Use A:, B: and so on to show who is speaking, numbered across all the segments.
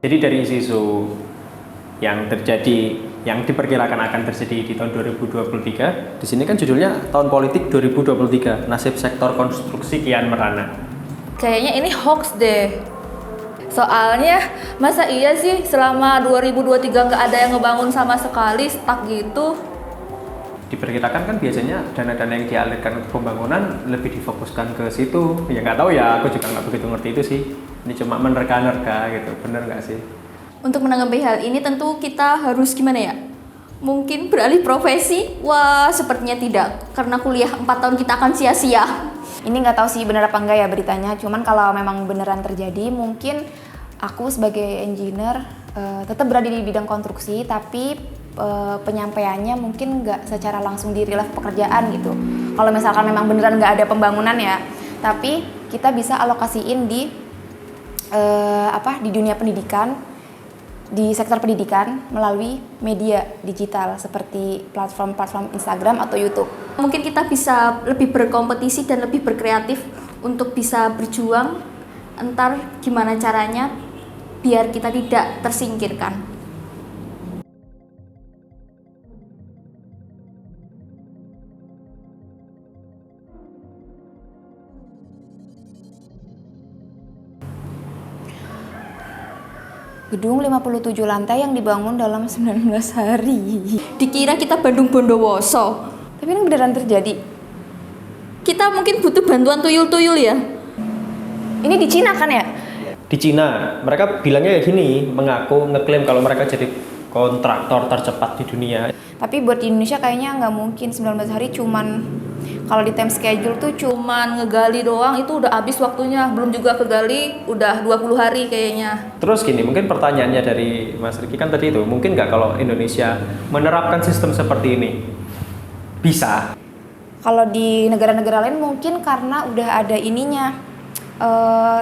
A: Jadi dari isu-isu yang terjadi, yang diperkirakan akan terjadi di tahun 2023, di sini kan judulnya tahun politik 2023, nasib sektor konstruksi kian merana.
B: Kayaknya ini hoax deh. Soalnya masa iya sih selama 2023 nggak ada yang ngebangun sama sekali, stuck gitu.
A: Diperkirakan kan biasanya dana-dana yang dialirkan untuk pembangunan lebih difokuskan ke situ. Ya nggak tahu ya, aku juga nggak begitu ngerti itu sih. Ini cuma menerka-nerka gitu, bener nggak sih?
B: Untuk menanggapi hal ini tentu kita harus gimana ya? Mungkin beralih profesi? Wah, sepertinya tidak. Karena kuliah 4 tahun kita akan sia-sia.
C: Ini nggak tahu sih benar apa enggak ya beritanya. Cuman kalau memang beneran terjadi, mungkin aku sebagai engineer tetap berada di bidang konstruksi, tapi penyampaiannya mungkin nggak secara langsung di relief pekerjaan gitu. Kalau misalkan memang beneran nggak ada pembangunan ya, tapi kita bisa alokasiin di di dunia pendidikan, di sektor pendidikan melalui media digital seperti platform-platform Instagram atau YouTube.
B: Mungkin kita bisa lebih berkompetisi dan lebih berkreatif untuk bisa berjuang. Entar gimana caranya biar kita tidak tersingkirkan.
C: Gedung 57 lantai yang dibangun dalam 19 hari.
B: Dikira kita Bandung Bondowoso.
C: Tapi ini beneran terjadi.
B: Kita mungkin butuh bantuan tuyul-tuyul ya.
C: Ini di Cina kan ya?
A: Di Cina, mereka bilangnya gini, mengaku ngeklaim kalau mereka jadi kontraktor tercepat di dunia.
C: Tapi buat di Indonesia kayaknya nggak mungkin 19 hari cuman kalau di time schedule tuh
B: Cuman ngegali doang itu udah habis waktunya. Belum juga kegali udah 20 hari kayaknya.
A: Terus gini, mungkin pertanyaannya dari Mas Riki kan tadi itu, mungkin nggak kalau Indonesia menerapkan sistem seperti ini? Bisa.
C: kalau di negara-negara lain mungkin karena udah ada ininya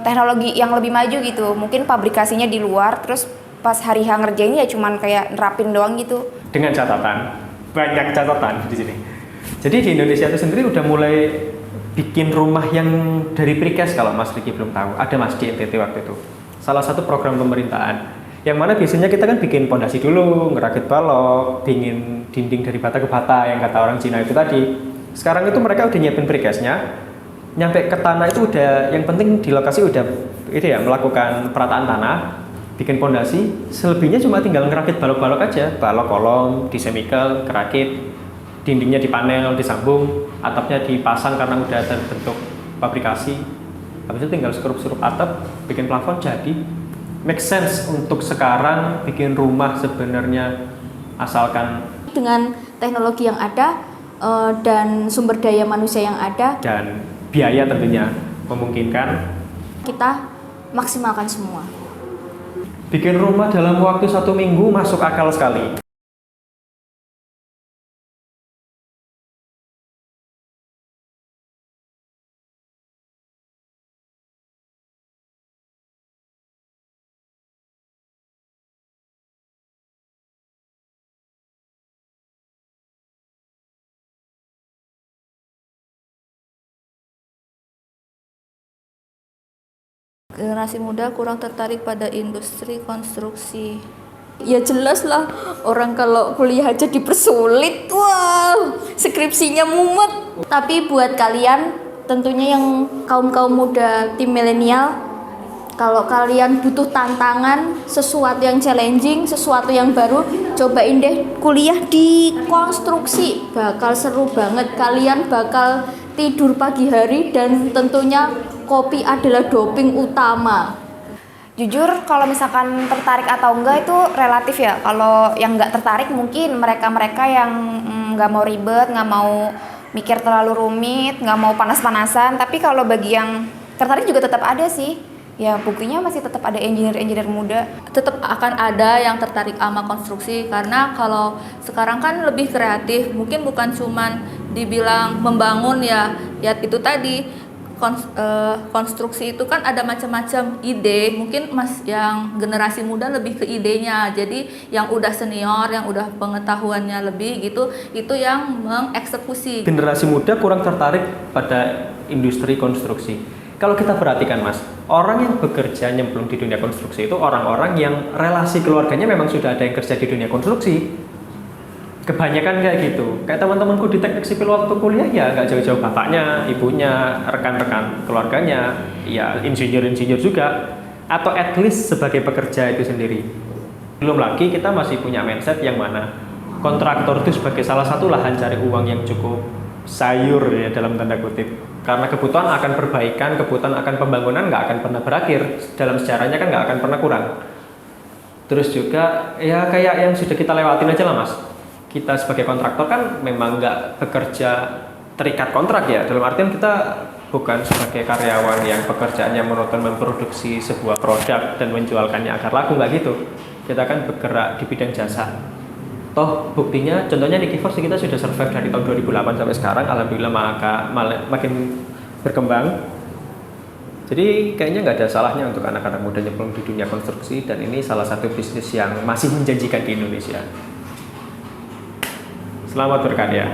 C: teknologi yang lebih maju gitu. Mungkin pabrikasinya di luar, terus pas hari H ngerjain ya cuman kayak nerapin doang gitu.
A: Dengan catatan, banyak catatan di sini. Jadi di Indonesia itu sendiri udah mulai bikin rumah yang dari precast, kalau Mas Riki belum tahu. Ada Mas di NTT waktu itu. Salah satu program pemerintahan. Yang mana biasanya kita kan bikin pondasi dulu, ngerakit balok, bikin dinding dari bata ke bata yang kata orang Cina itu tadi. Sekarang itu mereka udah nyiapin precastnya. Nyampe ke tanah itu udah, yang penting di lokasi udah itu ya, melakukan perataan tanah, bikin pondasi. Selebihnya cuma tinggal ngerakit balok-balok aja, balok kolom, disemikel, kerakit, dindingnya dipanel, disambung, atapnya dipasang karena udah terbentuk pabrikasi. Habis itu tinggal skrup-skrup atap, bikin plafon, jadi. Make sense untuk sekarang bikin rumah sebenarnya, asalkan
B: Dengan teknologi yang ada dan sumber daya manusia yang ada,
A: dan biaya tentunya memungkinkan,
B: kita maksimalkan semua.
A: bikin rumah dalam waktu 1 minggu masuk akal sekali.
B: Generasi muda kurang tertarik pada industri konstruksi. Ya jelas lah, orang kalau kuliah aja dipersulit, wah, skripsinya mumet. Tapi buat kalian, tentunya yang kaum-kaum muda, tim milenial, kalau kalian butuh tantangan, sesuatu yang challenging, sesuatu yang baru, cobain deh kuliah di konstruksi. Bakal seru banget, kalian bakal tidur pagi hari dan tentunya kopi adalah doping utama.
C: Jujur kalau misalkan tertarik atau enggak itu relatif ya. Kalau yang nggak tertarik mungkin mereka-mereka yang nggak mau ribet, nggak mau mikir terlalu rumit, nggak mau panas-panasan. Tapi kalau bagi yang tertarik juga tetap ada sih. Ya buktinya masih tetap ada engineer-engineer muda.
B: Tetap akan ada yang tertarik sama konstruksi, karena kalau sekarang kan lebih kreatif. Mungkin bukan cuman dibilang membangun ya itu tadi. Konstruksi itu kan ada macam-macam ide. Mungkin Mas yang generasi muda lebih ke idenya. Jadi yang udah senior, yang udah pengetahuannya lebih gitu, itu yang mengeksekusi.
A: Generasi muda kurang tertarik pada industri konstruksi. Kalau kita perhatikan Mas, orang yang bekerja nyemplung di dunia konstruksi itu orang-orang yang relasi keluarganya memang sudah ada yang kerja di dunia konstruksi. Kebanyakan kayak gitu. Kayak teman-temanku di teknik sipil waktu kuliah ya nggak jauh-jauh bapaknya, ibunya, rekan-rekan keluarganya, ya insinyur-insinyur juga, atau at least sebagai pekerja itu sendiri. Belum lagi kita masih punya mindset yang mana kontraktor itu sebagai salah satu lahan cari uang yang cukup sayur ya dalam tanda kutip. Karena kebutuhan akan perbaikan, kebutuhan akan pembangunan nggak akan pernah berakhir. Dalam sejarahnya kan nggak akan pernah kurang. Terus juga ya kayak yang sudah kita lewatin aja lah Mas. Kita sebagai kontraktor kan memang nggak bekerja terikat kontrak ya. Dalam artian kita bukan sebagai karyawan yang pekerjaannya monoton memproduksi sebuah produk dan menjualkannya agar laku, nggak gitu. Kita kan bergerak di bidang jasa. Toh buktinya, contohnya Niki Force kita sudah survive dari tahun 2008 sampai sekarang, alhamdulillah makin berkembang. Jadi kayaknya nggak ada salahnya untuk anak-anak muda nyemplung di dunia konstruksi, dan ini salah satu bisnis yang masih menjanjikan di Indonesia. Selamat berkarya.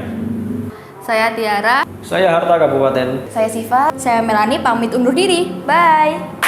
B: Saya Tiara.
A: Saya Harta Kabupaten.
C: Saya Siva.
B: Saya Melani pamit undur diri. Bye.